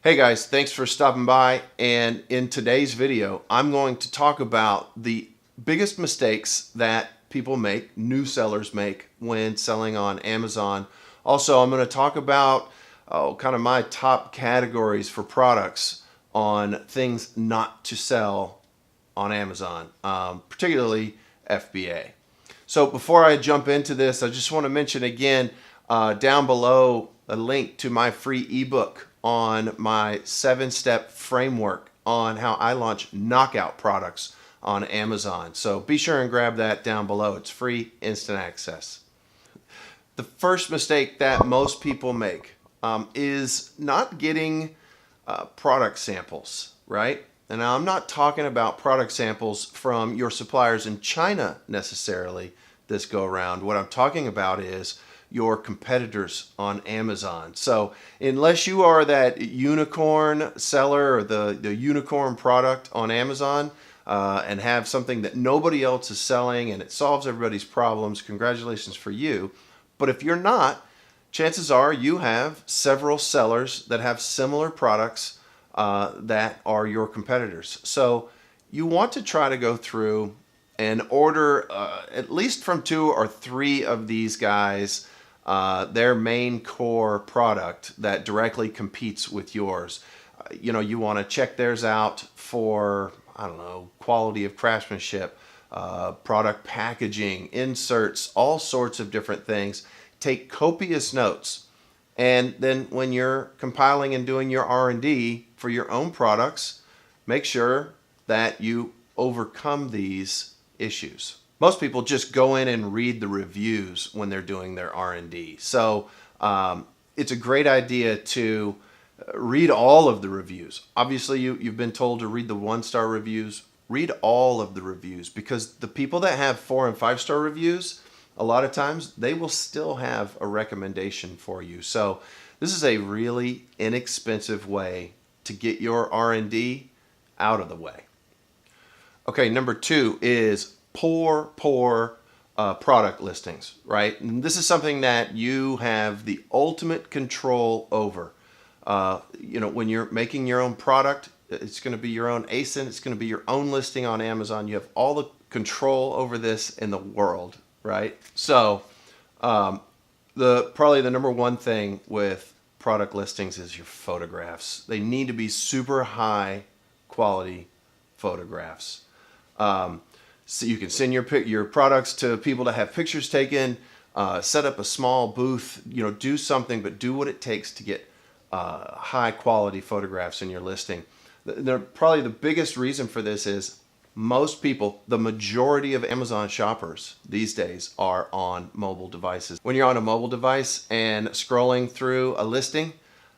Hey guys, thanks for stopping by, and in today's video I'm going to talk about the biggest mistakes that people make, new sellers make when selling on Amazon. Also, I'm going to talk about kind of my top categories for products on things not to sell on Amazon, particularly FBA. So before I jump into this, I just want to mention again down below a link to my free ebook on my 7-step framework on how I launch knockout products on Amazon. So be sure and grab that down below. It's free, instant access. The first mistake that most people make is not getting product samples, right? And now I'm not talking about product samples from your suppliers in China necessarily this go around. What I'm talking about is your competitors on Amazon. So unless you are that unicorn seller or the unicorn product on Amazon and have something that nobody else is selling and it solves everybody's problems, congratulations for you. But if you're not, chances are you have several sellers that have similar products that are your competitors. So you want to try to go through and order at least from 2 or 3 of these guys their main core product that directly competes with yours. You want to check theirs out for, I don't know, quality of craftsmanship, product packaging, inserts, all sorts of different things. Take copious notes. And then when you're compiling and doing your R&D for your own products, make sure that you overcome these issues. Most people just go in and read the reviews when they're doing their R&D. So it's a great idea to read all of the reviews. Obviously, you've been told to read the 1-star reviews. Read all of the reviews, because the people that have 4 and 5-star reviews, a lot of times they will still have a recommendation for you. So this is a really inexpensive way to get your R&D out of the way. Okay, number 2 is poor product listings, right? And this is something that you have the ultimate control over. When you're making your own product, it's going to be your own ASIN. It's going to be your own listing on Amazon. You have all the control over this in the world, right? So probably the number 1 thing with product listings is your photographs. They need to be super high quality photographs. So you can send your products to people to have pictures taken, set up a small booth, do something, but do what it takes to get high quality photographs in your listing. Probably the biggest reason for this is most people, the majority of Amazon shoppers these days, are on mobile devices. When you're on a mobile device and scrolling through a listing,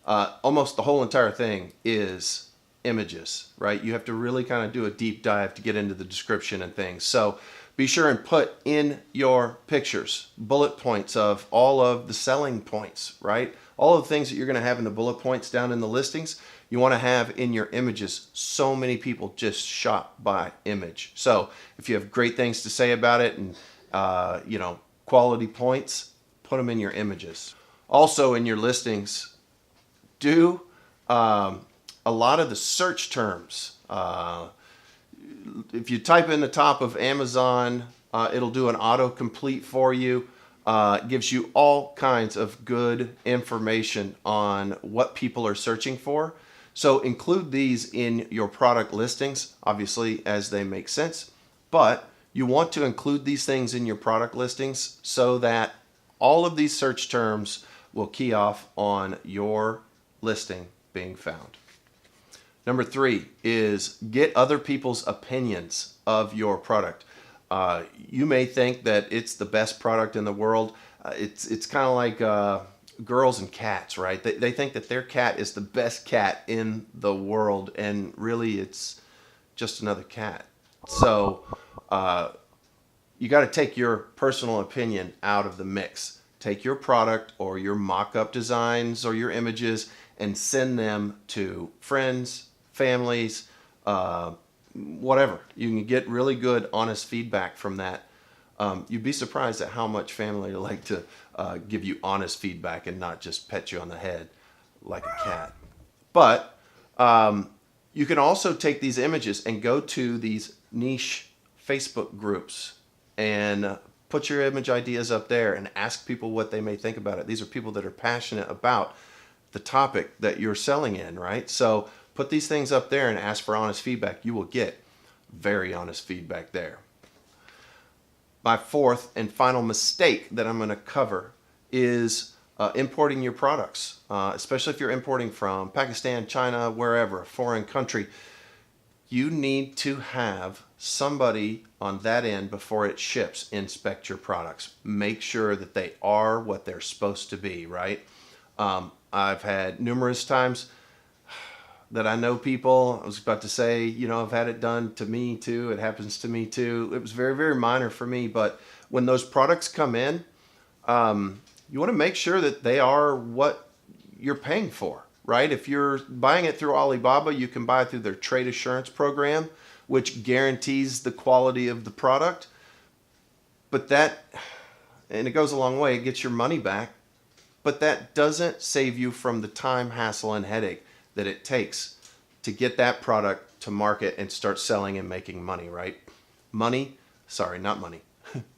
almost the whole entire thing is images, right? You have to really kind of do a deep dive to get into the description and things. So be sure and put in your pictures bullet points of all of the selling points, right? All of the things that you're going to have in the bullet points down in the listings, you want to have in your images. So many people just shop by image. So if you have great things to say about it and quality points, put them in your images. Also in your listings, do a lot of the search terms. If you type in the top of Amazon, it'll do an autocomplete for you. It gives you all kinds of good information on what people are searching for. So include these in your product listings, obviously, as they make sense. But you want to include these things in your product listings so that all of these search terms will key off on your listing being found. Number 3 is get other people's opinions of your product. You may think that it's the best product in the world. It's kind of like girls and cats, right? They think that their cat is the best cat in the world, and really it's just another cat. So you got to take your personal opinion out of the mix. Take your product or your mock-up designs or your images and send them to friends, families, whatever. You can get really good, honest feedback from that. You'd be surprised at how much family like to give you honest feedback and not just pet you on the head like a cat. But You can also take these images and go to these niche Facebook groups and put your image ideas up there and ask people what they may think about it. These are people that are passionate about the topic that you're selling in, right? So put these things up there and ask for honest feedback. You will get very honest feedback there. My fourth and final mistake that I'm going to cover is importing your products, especially if you're importing from Pakistan, China, wherever, a foreign country. You need to have somebody on that end before it ships inspect your products. Make sure that they are what they're supposed to be, right? I've had numerous times that I know people, I was about to say, I've had it done to me too. It happens to me too. It was very, very minor for me, but when those products come in, you want to make sure that they are what you're paying for, right? If you're buying it through Alibaba, you can buy it through their trade assurance program, which guarantees the quality of the product. But and it goes a long way, it gets your money back, but that doesn't save you from the time, hassle, and headache that it takes to get that product to market and start selling and making money, right? Not money.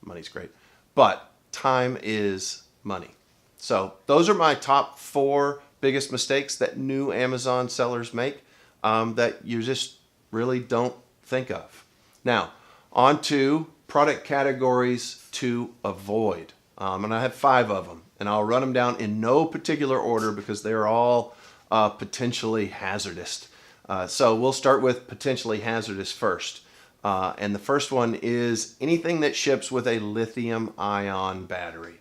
Money's great. But time is money. So those are my top 4 biggest mistakes that new Amazon sellers make that you just really don't think of. Now, on to product categories to avoid. And I have 5 of them, and I'll run them down in no particular order because they're all potentially hazardous. So we'll start with potentially hazardous first. And the first one is anything that ships with a lithium-ion battery.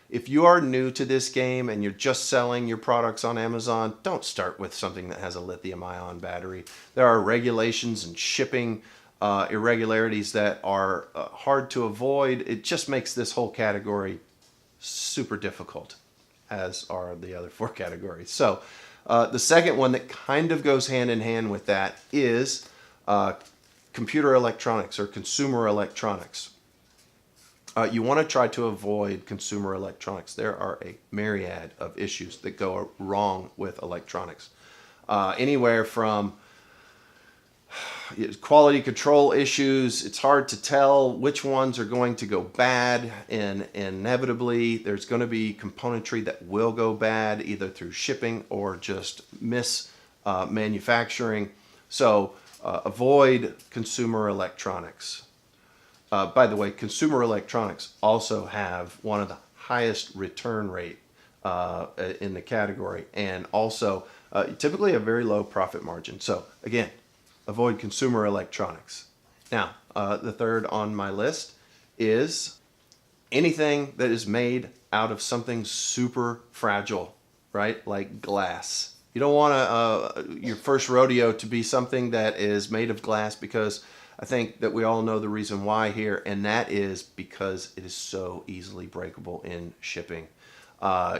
If you are new to this game and you're just selling your products on Amazon, don't start with something that has a lithium-ion battery. There are regulations and shipping irregularities that are hard to avoid. It just makes this whole category super difficult, as are the other 4 categories. So the second one that kind of goes hand in hand with that is computer electronics or consumer electronics. You want to try to avoid consumer electronics. There are a myriad of issues that go wrong with electronics. Anywhere from quality control issues. It's hard to tell which ones are going to go bad, and inevitably there's going to be componentry that will go bad either through shipping or just manufacturing. So avoid consumer electronics. By the way, consumer electronics also have one of the highest return rate in the category, and also typically a very low profit margin. So again, avoid consumer electronics. Now, the third on my list is anything that is made out of something super fragile, right? Like glass. You don't want your first rodeo to be something that is made of glass, because I think that we all know the reason why here, and that is because it is so easily breakable in shipping.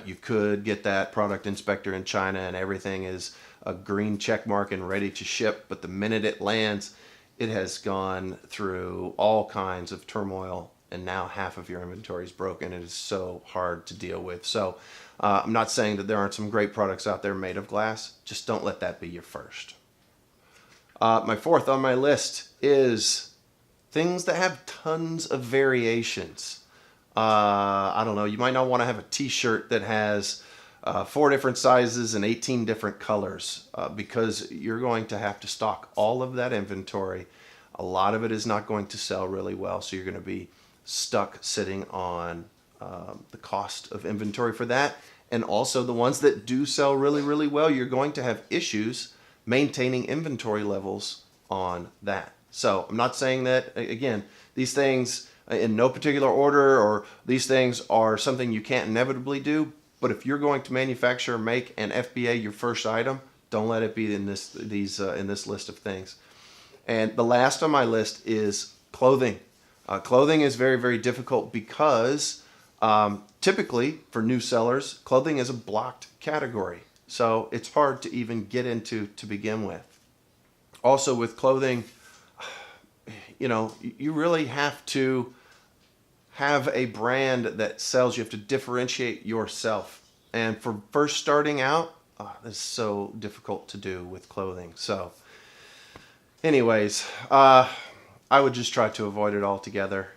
You could get that product inspector in China and everything is a green check mark and ready to ship, but the minute it lands, it has gone through all kinds of turmoil, and now half of your inventory is broken. It is so hard to deal with. So I'm not saying that there aren't some great products out there made of glass. Just don't let that be your first. My fourth on my list is things that have tons of variations. I don't know, you might not want to have a t-shirt that has 4 different sizes and 18 different colors because you're going to have to stock all of that inventory. A lot of it is not going to sell really well, so you're going to be stuck sitting on the cost of inventory for that. And also the ones that do sell really, really well, you're going to have issues maintaining inventory levels on that. So I'm not saying that, again, these things in no particular order, or these things are something you can't inevitably do, but if you're going to manufacture or make an FBA your first item, don't let it be in this list of things. And the last on my list is clothing. Clothing is very, very difficult because typically for new sellers, clothing is a blocked category. So it's hard to even get into to begin with. Also with clothing, you really have to have a brand that sells. You have to differentiate yourself. And for first starting out, This is so difficult to do with clothing. So anyways, I would just try to avoid it altogether.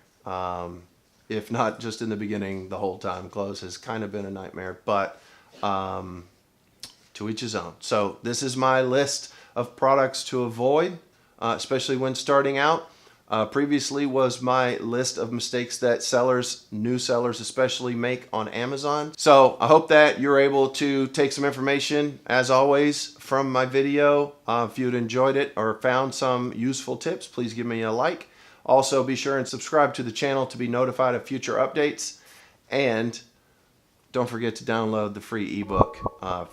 If not just in the beginning, the whole time. Clothes has kind of been a nightmare, but to each his own. So this is my list of products to avoid, especially when starting out. Previously was my list of mistakes that sellers, new sellers especially, make on Amazon. So I hope that you're able to take some information, as always, from my video. If you'd enjoyed it or found some useful tips, please give me a like. Also, be sure and subscribe to the channel to be notified of future updates. And don't forget to download the free ebook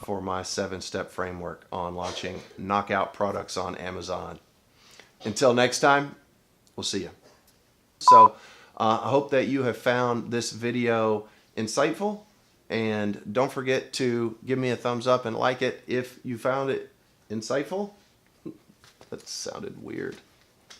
for my 7-step framework on launching knockout products on Amazon. Until next time, we'll see you. So I hope that you have found this video insightful, and don't forget to give me a thumbs up and like it if you found it insightful. That sounded weird.